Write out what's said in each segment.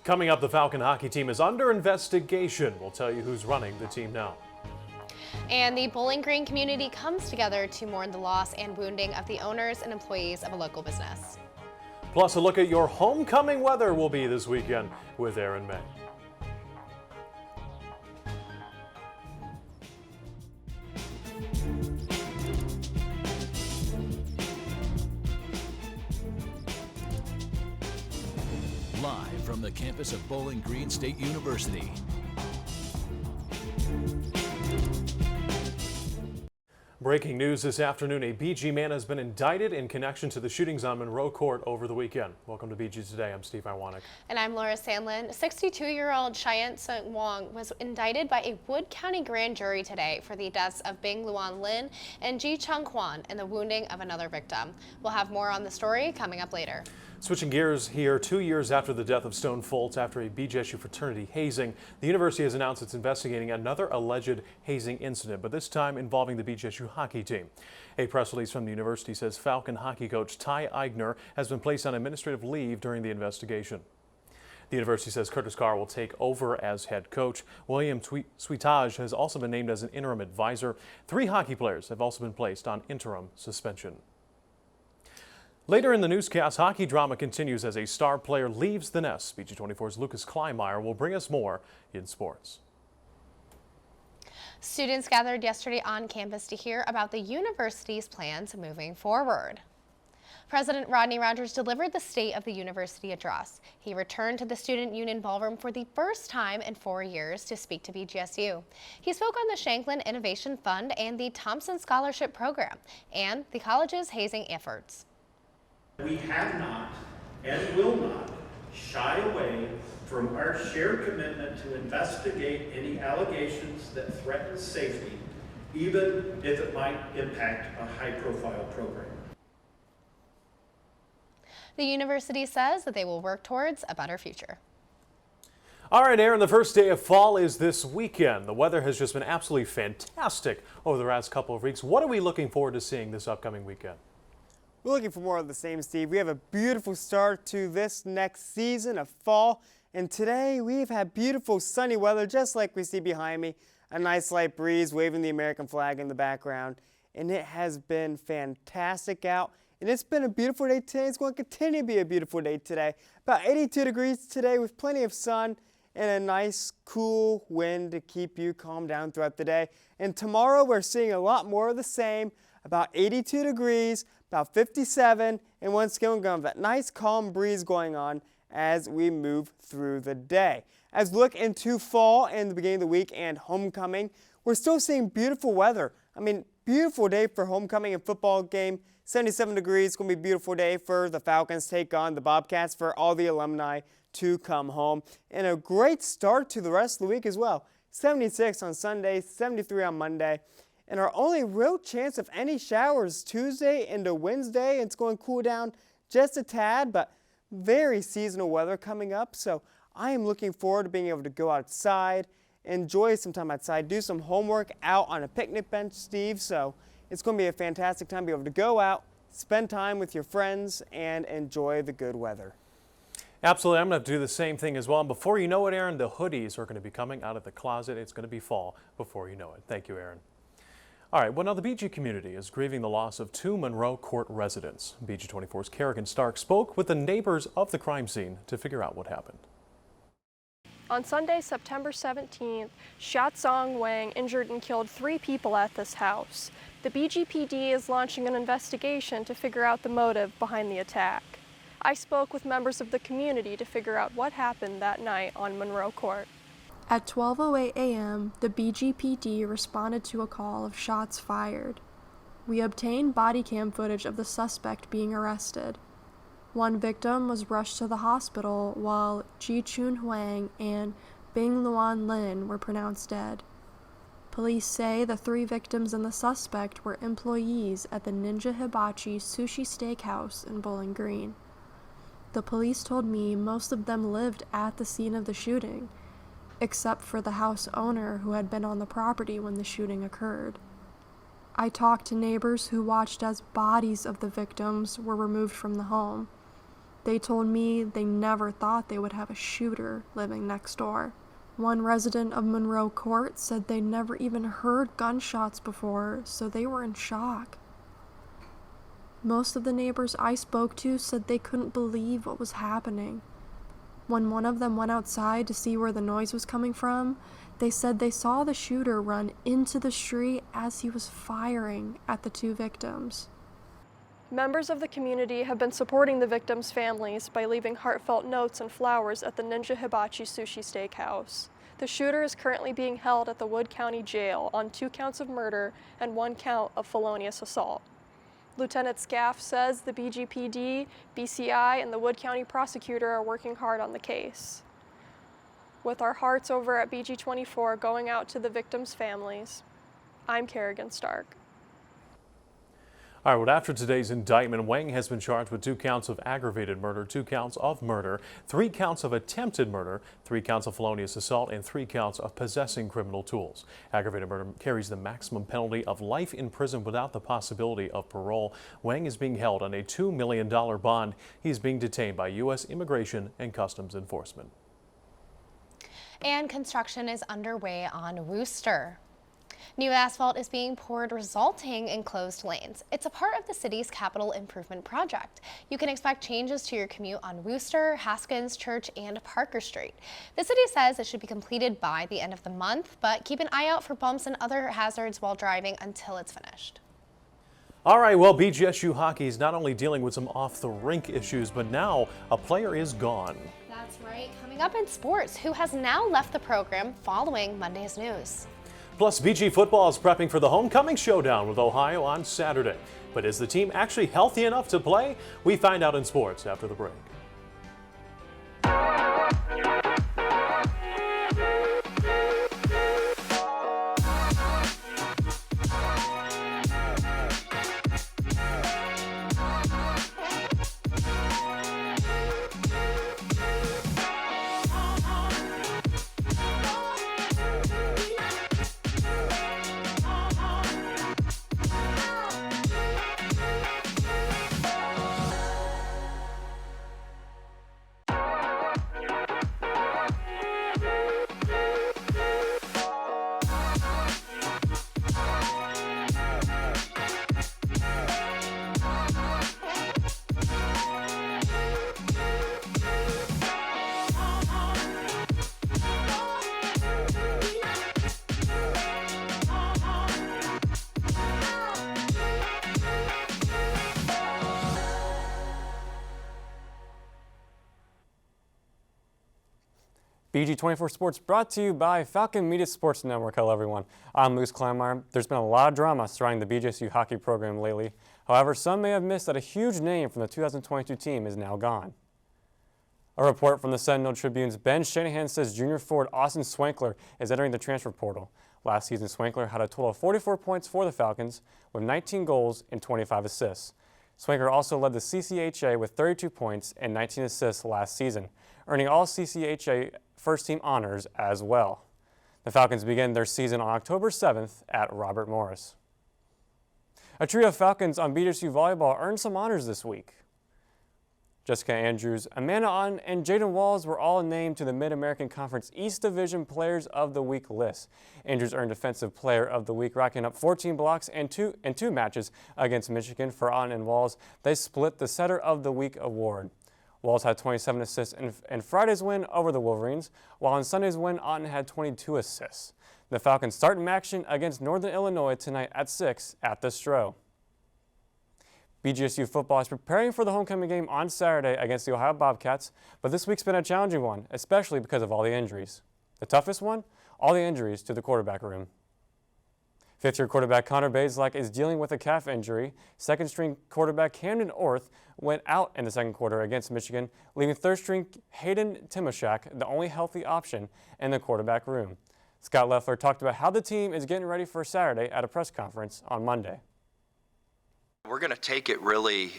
Coming up, the Falcon hockey team is under investigation. We'll tell you who's running the team now. And the Bowling Green community comes together to mourn the loss and wounding of the owners and employees of a local business. Plus, a look at your homecoming weather will be this weekend with Aaron May. Live from the campus of Bowling Green State University. Breaking news this afternoon, a BG man has been indicted in connection to the shootings on Monroe Court over the weekend. Welcome to BG Today. I'm Steve Iwanek. And I'm Laura Sandlin. 62-year-old Cheyenne Sung Wong was indicted by a Wood County grand jury today for the deaths of Bing Luan Lin and Ji Chung Kwan and the wounding of another victim. We'll have more on the story coming up later. Switching gears here, 2 years after the death of Stone Foltz after a BGSU fraternity hazing, the university has announced it's investigating another alleged hazing incident, but this time involving the BGSU hockey team. A press release from the university says Falcon hockey coach Ty Eigner has been placed on administrative leave during the investigation. The university says Curtis Carr will take over as head coach. William Sweetage has also been named as an interim advisor. 3 hockey players have also been placed on interim suspension. Later in the newscast, hockey drama continues as a star player leaves the nest. BG24's Lucas Kleinmeyer will bring us more in sports. Students gathered yesterday on campus to hear about the university's plans moving forward. President Rodney Rogers delivered the State of the University address. He returned to the Student Union Ballroom for the first time in 4 years to speak to BGSU. He spoke on the Shanklin Innovation Fund and the Thompson Scholarship Program and the college's hazing efforts. We have not and will not shy away from our shared commitment to investigate any allegations that threaten safety, even if it might impact a high-profile program. The university says that they will work towards a better future. All right, Aaron, the first day of fall is this weekend. The weather has just been absolutely fantastic over the last couple of weeks. What are we looking forward to seeing this upcoming weekend? We're looking for more of the same, Steve. We have a beautiful start to this next season of fall, and today we've had beautiful sunny weather just like we see behind me. A nice light breeze waving the American flag in the background, and it has been fantastic out, and it's been a beautiful day today. It's going to continue to be a beautiful day today. About 82 degrees today with plenty of sun and a nice cool wind to keep you calm down throughout the day. And tomorrow we're seeing a lot more of the same, about 82 degrees, about 57, and once again we're going to have that nice calm breeze going on as we move through the day. As we look into fall and the beginning of the week and homecoming, we're still seeing beautiful weather. I mean, beautiful day for homecoming and football game. 77 degrees, going to be a beautiful day for the Falcons take on the Bobcats, for all the alumni to come home. And a great start to the rest of the week as well. 76 on Sunday, 73 on Monday. And our only real chance of any showers Tuesday into Wednesday. It's going to cool down just a tad, but very seasonal weather coming up. So I am looking forward to being able to go outside, enjoy some time outside, do some homework out on a picnic bench, Steve. So it's going to be a fantastic time to be able to go out, spend time with your friends, and enjoy the good weather. Absolutely. I'm going to do the same thing as well. And before you know it, Aaron, the hoodies are going to be coming out of the closet. It's going to be fall before you know it. Thank you, Aaron. All right, well, now the BG community is grieving the loss of 2 Monroe Court residents. BG24's Kerrigan Stark spoke with the neighbors of the crime scene to figure out what happened. On Sunday, September 17th, Sha Zong Wang injured and killed 3 people at this house. The BGPD is launching an investigation to figure out the motive behind the attack. I spoke with members of the community to figure out what happened that night on Monroe Court. At 12:08 a.m., the BGPD responded to a call of shots fired. We obtained body cam footage of the suspect being arrested. One victim was rushed to the hospital while Ji Chun Huang and Bing Luan Lin were pronounced dead. Police say the 3 victims and the suspect were employees at the Ninja Hibachi Sushi Steakhouse in Bowling Green. The police told me most of them lived at the scene of the shooting, except for the house owner who had been on the property when the shooting occurred. I talked to neighbors who watched as bodies of the victims were removed from the home. They told me they never thought they would have a shooter living next door. One resident of Monroe Court said they never even heard gunshots before, so they were in shock. Most of the neighbors I spoke to said they couldn't believe what was happening. When one of them went outside to see where the noise was coming from, they said they saw the shooter run into the street as he was firing at the two victims. Members of the community have been supporting the victims' families by leaving heartfelt notes and flowers at the Ninja Hibachi Sushi Steakhouse. The shooter is currently being held at the Wood County Jail on 2 counts of murder and 1 count of felonious assault. Lieutenant Scaff says the BGPD, BCI, and the Wood County prosecutor are working hard on the case. With our hearts over at BG24 going out to the victims' families, I'm Kerrigan Stark. All right, well, after today's indictment, Wang has been charged with 2 counts of aggravated murder, 2 counts of murder, 3 counts of attempted murder, 3 counts of felonious assault, and 3 counts of possessing criminal tools. Aggravated murder carries the maximum penalty of life in prison without the possibility of parole. Wang is being held on a $2 million bond. He is being detained by U.S. Immigration and Customs Enforcement. And construction is underway on Wooster. New asphalt is being poured, resulting in closed lanes. It's a part of the city's capital improvement project. You can expect changes to your commute on Wooster, Haskins, Church, and Parker Street. The city says it should be completed by the end of the month, but keep an eye out for bumps and other hazards while driving until it's finished. All right, well, BGSU hockey is not only dealing with some off-the-rink issues, but now a player is gone. That's right. Coming up in sports, who has now left the program following Monday's news. Plus, BG football is prepping for the homecoming showdown with Ohio on Saturday. But is the team actually healthy enough to play? We find out in sports after the break. BG24 Sports brought to you by Falcon Media Sports Network. Hello everyone, I'm Luis Kleinmeyer. There's been a lot of drama surrounding the BGSU hockey program lately. However, some may have missed that a huge name from the 2022 team is now gone. A report from the Sentinel Tribune's Ben Shanahan says junior forward Austin Swankler is entering the transfer portal. Last season, Swankler had a total of 44 points for the Falcons with 19 goals and 25 assists. Swankler also led the CCHA with 32 points and 19 assists last season, earning all CCHA first-team honors as well. The Falcons begin their season on October 7th at Robert Morris. A trio of Falcons on BGSU volleyball earned some honors this week. Jessica Andrews, Amanda Otten, and Jaden Walls were all named to the Mid-American Conference East Division Players of the Week list. Andrews earned Defensive Player of the Week, racking up 14 blocks and two matches against Michigan. For Otten and Walls, they split the Setter of the Week award. Walls had 27 assists in Friday's win over the Wolverines, while in Sunday's win, Otten had 22 assists. The Falcons start in action against Northern Illinois tonight at 6 at the Stroh. BGSU football is preparing for the homecoming game on Saturday against the Ohio Bobcats, but this week's been a challenging one, especially because of all the injuries. The toughest one? All the injuries to the quarterback room. Fifth-year quarterback Connor Bazelak is dealing with a calf injury. Second-string quarterback Camden Orth went out in the second quarter against Michigan, leaving third-string Hayden Timoshak the only healthy option in the quarterback room. Scott Leffler talked about how the team is getting ready for Saturday at a press conference on Monday. We're going to take it really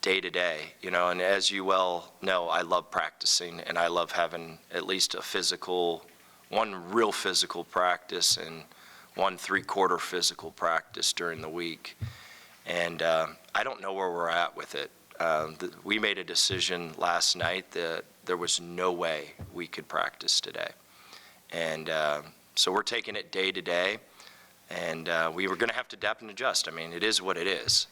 day to day, and as you well know, I love practicing and I love having at least one real physical practice and 1/3-quarter physical practice during the week. And I don't know where we're at with it. We made a decision last night that there was no way we could practice today. And so we're taking it day to day, and we were going to have to adapt and adjust. I mean, it is what it is.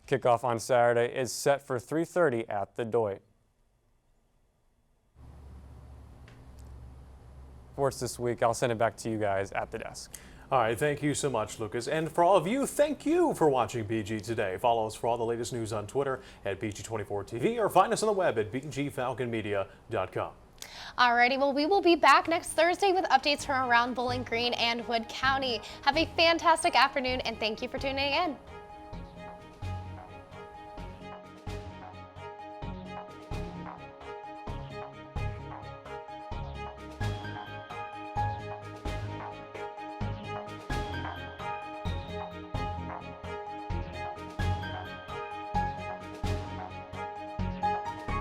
Kickoff on Saturday is set for 3:30 at the Doit. Sports this week, I'll send it back to you guys at the desk. All right, thank you so much, Lucas. And for all of you, thank you for watching BG Today. Follow us for all the latest news on Twitter at BG24 TV or find us on the web at bgfalconmedia.com. Alrighty, well, we will be back next Thursday with updates from around Bowling Green and Wood County. Have a fantastic afternoon, and thank you for tuning in.